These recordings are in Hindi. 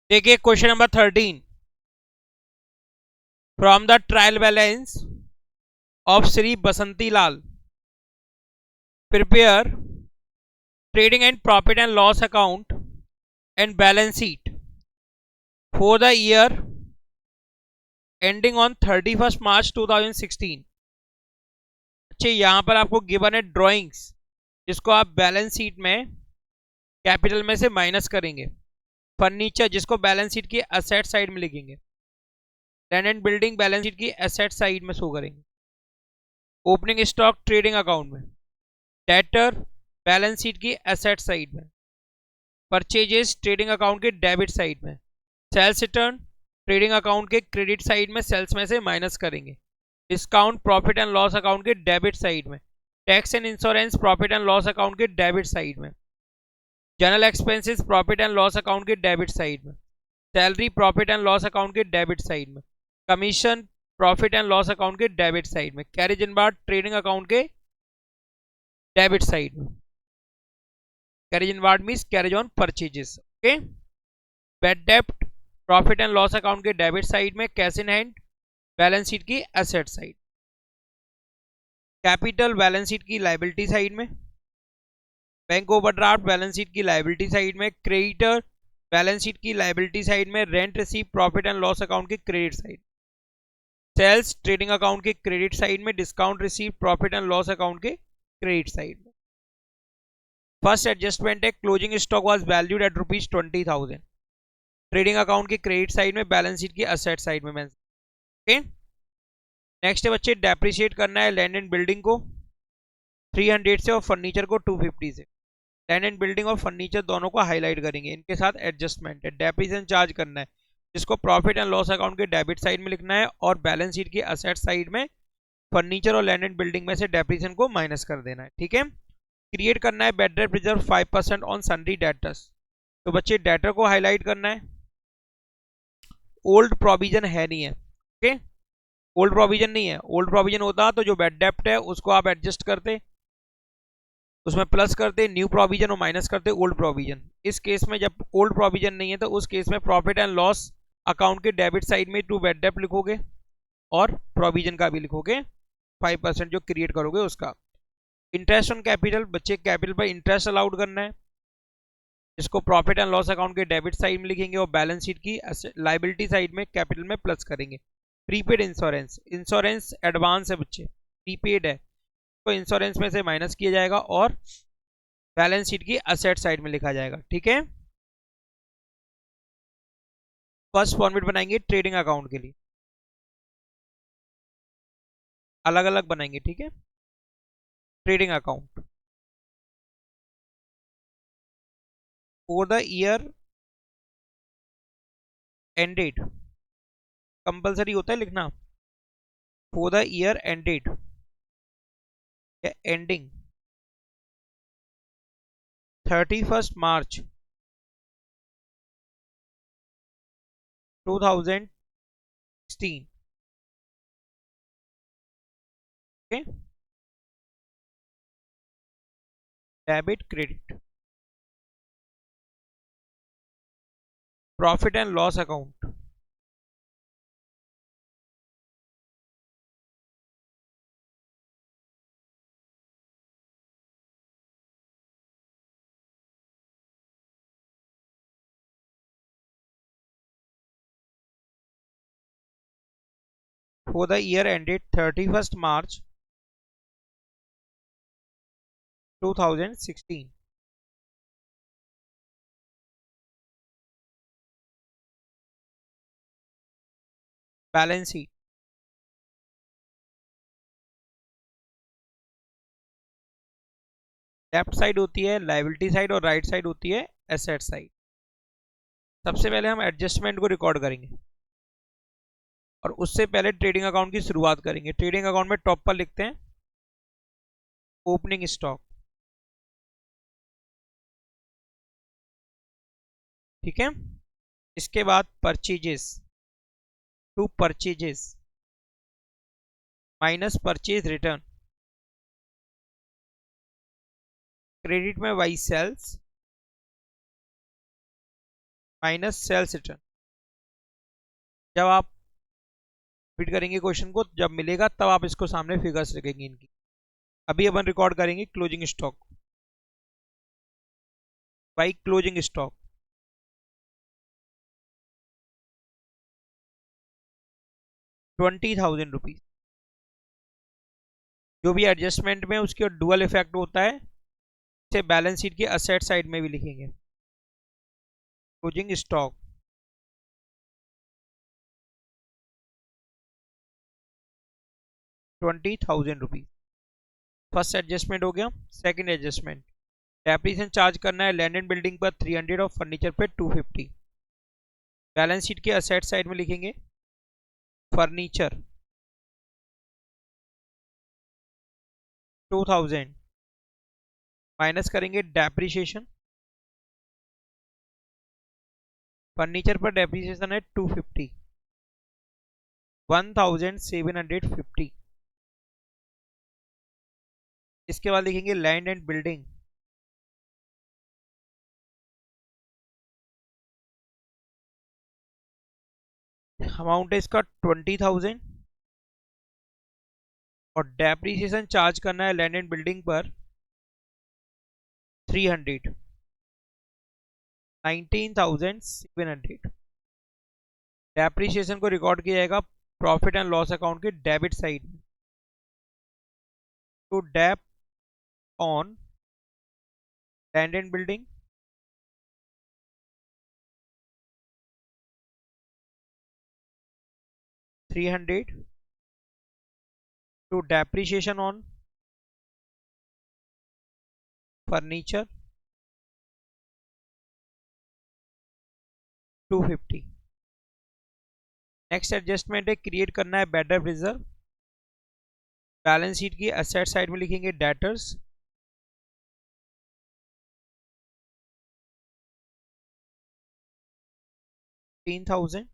देखिए question number 13। From the trial balance of Shri Basanti Lal prepare trading and profit and loss account and balance sheet for the year ending on 31 मार्च 2016। अच्छे, यहां पर आपको गिवन है ड्राइंग्स, जिसको आप बैलेंस शीट में कैपिटल में से माइनस करेंगे। फर्नीचर, जिसको बैलेंस शीट की एसेट साइड में लिखेंगे। Land and building balance sheet की एसेट साइड में शो करेंगे। ओपनिंग स्टॉक ट्रेडिंग अकाउंट में। डेटर बैलेंस शीट की एसेट साइड में। परचेजेस ट्रेडिंग अकाउंट के डेबिट साइड में। सेल्स रिटर्न ट्रेडिंग अकाउंट के क्रेडिट साइड में सेल्स में से माइनस करेंगे। Discount profit and loss account के डेबिट साइड में। Tax and insurance profit and loss account के डेबिट साइड में। General expenses profit and loss account के डेबिट साइड में। Salary profit and loss account के डेबिट साइड में। Commission profit and loss account के डेबिट साइड में। कैरेज इन बार ट्रेडिंग अकाउंट के डेबिट साइड में। कैरेज इन बार means carriage on purchases. Okay. Bad डेप्ट प्रॉफिट एंड लॉस अकाउंट के डेबिट साइड में। Cash in hand balance sheet की asset side. Capital balance sheet की लायबिलिटी साइड में। बैंक ओवरड्राफ्ट बैलेंस शीट की लायबिलिटी साइड में। क्रेडिटर बैलेंस शीट की लायबिलिटी साइड में। Rent receive profit and loss account की credit side. Sales trading account के क्रेडिट साइड में। Discount receive profit and loss account के क्रेडिट साइड में। फर्स्ट एडजस्टमेंट है closing stock was valued at ₹20,000। Trading account के क्रेडिट साइड में, बैलेंस शीट की असेट साइड में। ओके। नेक्स्ट है बच्चे, डेप्रिशिएट करना है लैंड एंड बिल्डिंग को 300 से और फर्नीचर को 250 से। लैंड एंड बिल्डिंग और फर्नीचर दोनों को हाईलाइट करेंगे, इनके साथ एडजस्टमेंट है। डेप्रिसिएशन चार्ज करना है, जिसको प्रॉफिट एंड लॉस अकाउंट के डेबिट साइड में लिखना है और बैलेंस शीट की असेट साइड में फर्नीचर और लैंड एंड बिल्डिंग में से डेप्रिसिएशन को माइनस कर देना है। ठीक है। क्रिएट करना है bad debt reserve 5% on sundry debtors. तो बच्चे डेटर को हाईलाइट करना है। ओल्ड प्रोविजन है नहीं है। ओके। ओल्ड प्रोविजन नहीं है। ओल्ड प्रोविजन होता तो जो बैड डेप्ट है उसको आप एडजस्ट करते, उसमें प्लस करते न्यू प्रोविजन और माइनस करते ओल्ड प्रोविजन। इस केस में जब ओल्ड प्रोविजन नहीं है तो उस केस में प्रॉफिट एंड लॉस अकाउंट के डेबिट साइड में टू बैड डेप्ट लिखोगे और प्रोविजन का भी लिखोगे 5% जो क्रिएट करोगे उसका। इंटरेस्ट ऑन कैपिटल, बच्चे कैपिटल पर इंटरेस्ट अलाउड करना है, इसको प्रॉफिट एंड लॉस अकाउंट के डेबिट साइड में लिखेंगे और बैलेंस शीट की लाइबिलिटी साइड में कैपिटल में प्लस करेंगे। प्रीपेड इंश्योरेंस, इंश्योरेंस एडवांस है बच्चे, प्रीपेड है, तो इंश्योरेंस में से माइनस किया जाएगा और बैलेंस शीट की असेट साइड में लिखा जाएगा। ठीक है। फर्स्ट फॉर्मेट बनाएंगे ट्रेडिंग अकाउंट के लिए, अलग अलग बनाएंगे। ठीक है। Trading account for the year ended, compulsory होता है लिखना, फॉर द ईयर एंडेड या ending 31 March 2016। Okay. Debit credit. Profit and loss account, for the year ended 31st March 2016। Balance sheet, left side होती है लायबिलिटी साइड और राइट साइड होती है एसेट साइड। सबसे पहले हम एडजस्टमेंट को रिकॉर्ड करेंगे और उससे पहले ट्रेडिंग अकाउंट की शुरुआत करेंगे। ट्रेडिंग अकाउंट में टॉप पर लिखते हैं ओपनिंग स्टॉक। ठीक है। इसके बाद purchases, to purchases minus purchase return. Credit में by sales minus sales return. जब आप फिट करेंगे क्वेश्चन को, जब मिलेगा तब आप इसको सामने फिगर्स रखेंगे इनकी। अभी अपन रिकॉर्ड करेंगे closing stock by closing stock. 20,000 rupees. जो भी एडजस्टमेंट में उसके डुअल इफेक्ट होता है, इसे बैलेंस शीट की असेट साइड में भी लिखेंगे। Closing stock 20,000 rupees. First adjustment हो गया। सेकंड एडजस्टमेंट, डेप्रिसिएशन चार्ज करना है लैंड एंड बिल्डिंग पर 300 और फर्नीचर पे 250। बैलेंस शीट के असेट साइड में लिखेंगे फर्नीचर 2000, माइनस करेंगे डेप्रिसिएशन। फर्नीचर पर डेप्रिसिएशन है 250, 1750। इसके बाद लिखेंगे लैंड एंड बिल्डिंग अमाउंट है इसका 20,000 और डेप्रिसिएशन चार्ज करना है लैंड एंड बिल्डिंग पर 300, 19,700। डेप्रिसिएशन को रिकॉर्ड किया जाएगा प्रॉफिट एंड लॉस अकाउंट के डेबिट साइड में। तो dep on land and building 300 to depreciation on furniture 250। Next adjustment है क्रिएट करना है बेटर रिजर्व। बैलेंस शीट की असेट साइड में लिखेंगे डेटर्स 3,000,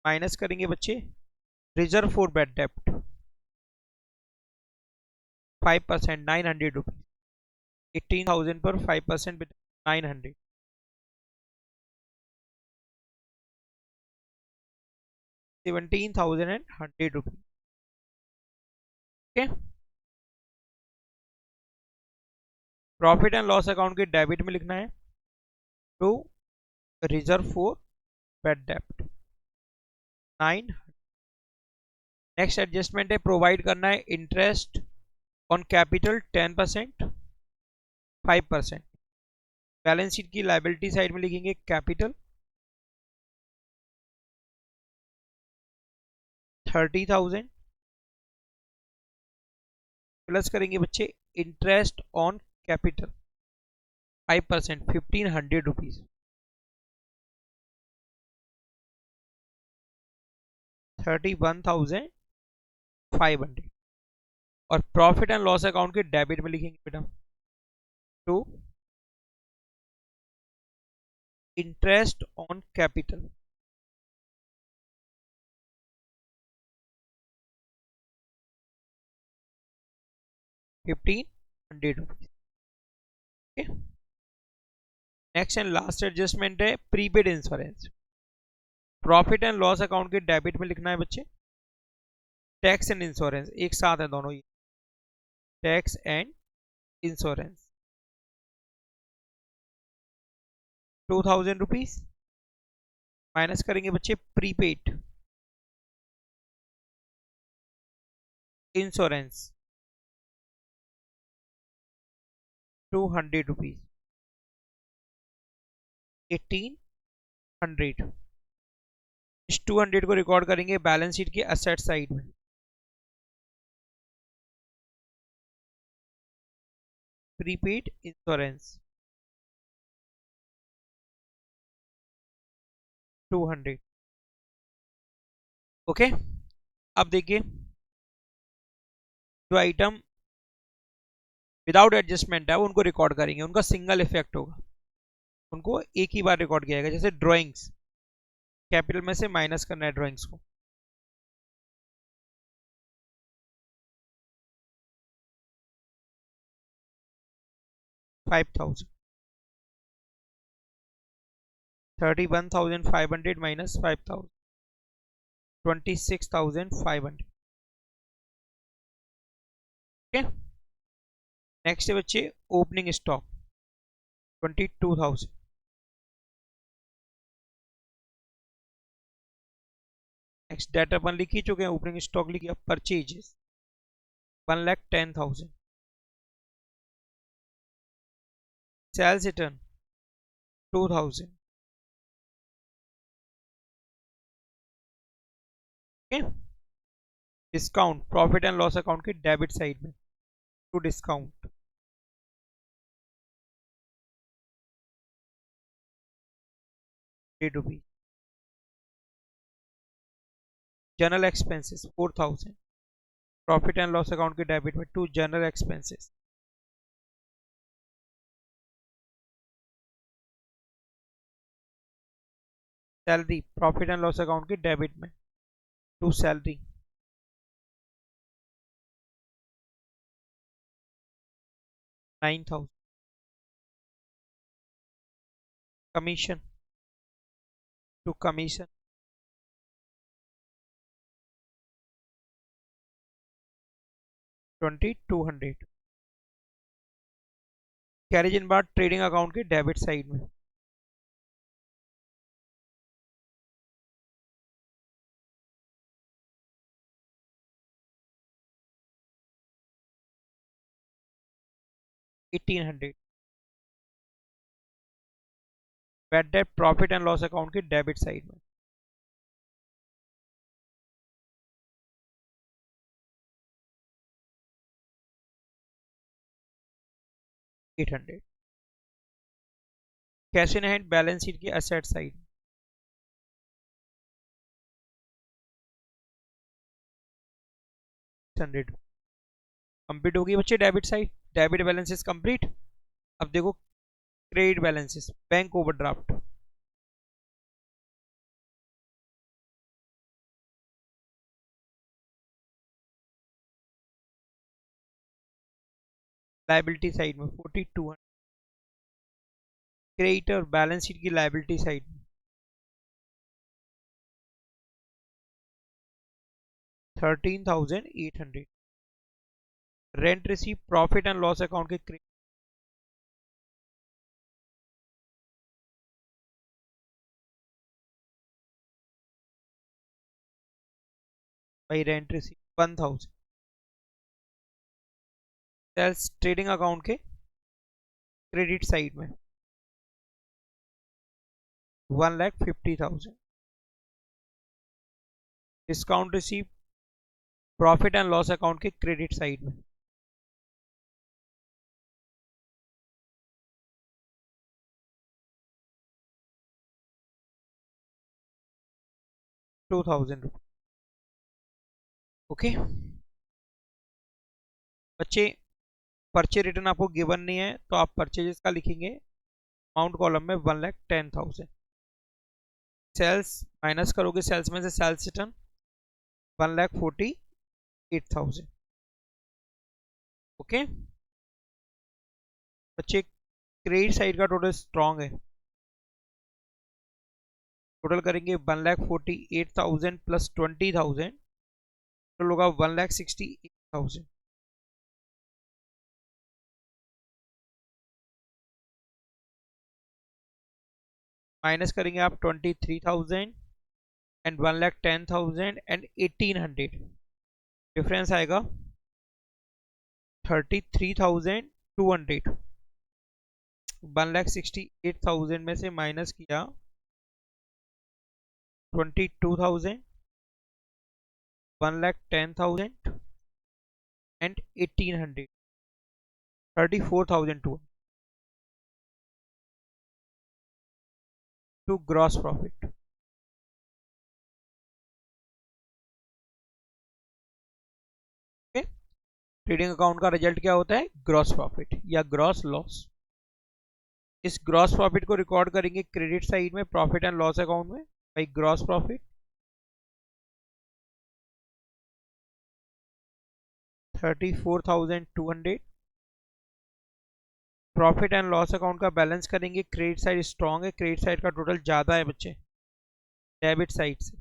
माइनस करेंगे बच्चे रिजर्व फॉर बैड डेप्ट 5%, 900 रुपीज। 18,000 पर 5% 900, 17,100 rupees. Okay, profit and loss account के डेबिट में लिखना है to reserve for bad dept 9। Next adjustment है प्रोवाइड करना है interest on capital 10%, 5%। Balance sheet की लायबिलिटी साइड में लिखेंगे कैपिटल 30,000, प्लस करेंगे बच्चे इंटरेस्ट ऑन कैपिटल 5%, 1,500 रुपीज, 31,500। और प्रॉफिट एंड लॉस अकाउंट के डेबिट में लिखेंगे बेटा to interest on capital 1,500 rupees. Next and last adjustment है prepaid insurance. Profit and loss account के डेबिट में लिखना है बच्चे टैक्स एंड इंश्योरेंस, एक साथ है दोनों, ये tax and insurance 2,000 rupees, minus करेंगे बच्चे प्रीपेड इंश्योरेंस 200 रुपीज, 1,800। इस 200 को रिकॉर्ड करेंगे बैलेंस शीट की असेट साइड में। Prepaid insurance 200। ओके, अब देखिए जो आइटम विदाउट एडजस्टमेंट है उनको रिकॉर्ड करेंगे, उनका सिंगल इफेक्ट होगा, उनको एक ही बार रिकॉर्ड किया जाएगा। जैसे ड्राइंग्स, कैपिटल में से माइनस करना है ड्राइंग्स को, $5,000। 31,500 minus 5,000, 26,500. ठीक है। नेक्स्ट है बच्चे ओपनिंग स्टॉक 22,000। नेक्स्ट डेट अपन लिख ही चुके हैं, ओपनिंग स्टॉक लिखिए। Purchases 1,10,000। Sales return 2,000। Discount profit and loss account के डेबिट साइड में to discount 8 rupees. General expenses 4,000 profit and loss account के डेबिट में to general expenses. Salary profit and loss account के डेबिट में to salary 9,000। Commission to commission 2,200। Carriage इन बार ट्रेडिंग अकाउंट के डेबिट साइड में 1,800। Bad debt profit and loss account के डेबिट साइड में 800। Cash in hand balance sheet की एसेट साइड 600। कंप्लीट होगी बच्चे debit side. Debit balances complete. अब देखो credit balances. Bank overdraft liability side में 4,200। क्रेडिटर बैलेंस शीट की लाइबिलिटी साइड में 13,800। Rent receive profit and loss account के by rent receive 1,000। Sales trading account के क्रेडिट साइड में 1,50,000। Discount receive profit and loss account के क्रेडिट साइड में 2,000 रुपये। ओके बच्चे, परचे रिटर्न आपको गिवन नहीं है तो आप परचेजेस का लिखेंगे अमाउंट कॉलम में 1,10,000। सेल्स माइनस करोगे, सेल्स में से सेल्स रिटर्न 1,48,000। ओके बच्चे, क्रेडिट साइड का टोटल स्ट्रॉन्ग है। टोटल करेंगे 1,48,000 प्लस 20,000, टोटल होगा 1,68,000। माइनस करेंगे आप 23,000 एंड 1,10,000 एंड 1,800। डिफरेंस आएगा 33,200। 1,68,000 में से माइनस किया 22,000, 1,10,000 and 1,800, 34,200 to gross profit. Trading account का रिजल्ट क्या होता है? ग्रॉस प्रॉफिट या ग्रॉस लॉस। इस ग्रॉस प्रॉफिट को रिकॉर्ड करेंगे क्रेडिट साइड में प्रॉफिट एंड लॉस अकाउंट में by gross profit 34,200 profit and loss account का बैलेंस करेंगे, क्रेडिट साइड स्ट्रॉन्ग है, क्रेडिट साइड का टोटल ज़्यादा है बच्चे डेबिट साइड से।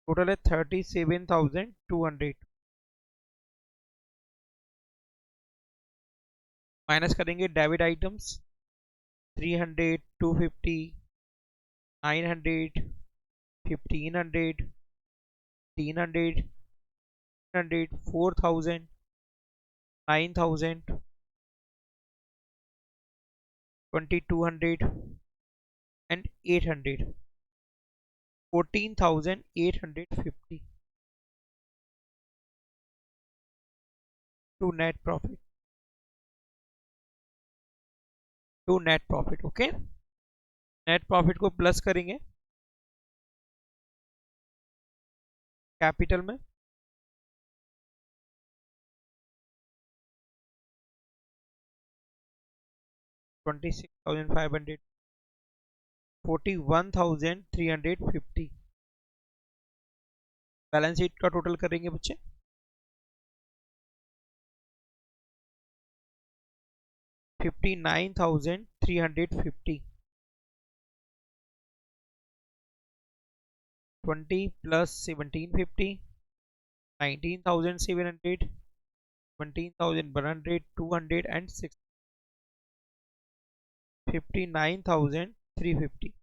टोटल है 37,200, माइनस करेंगे debit items 300, 250, 900, 1500, 300, 4,000, 9,000, 2,200 and 800, 14,850 to net profit, okay. Net profit को प्लस करेंगे कैपिटल में, 26,500, 41,350। बैलेंस शीट का टोटल करेंगे बच्चे 59,350, 20 plus 1,750, 19,700, 17,100, 200 and 59,350।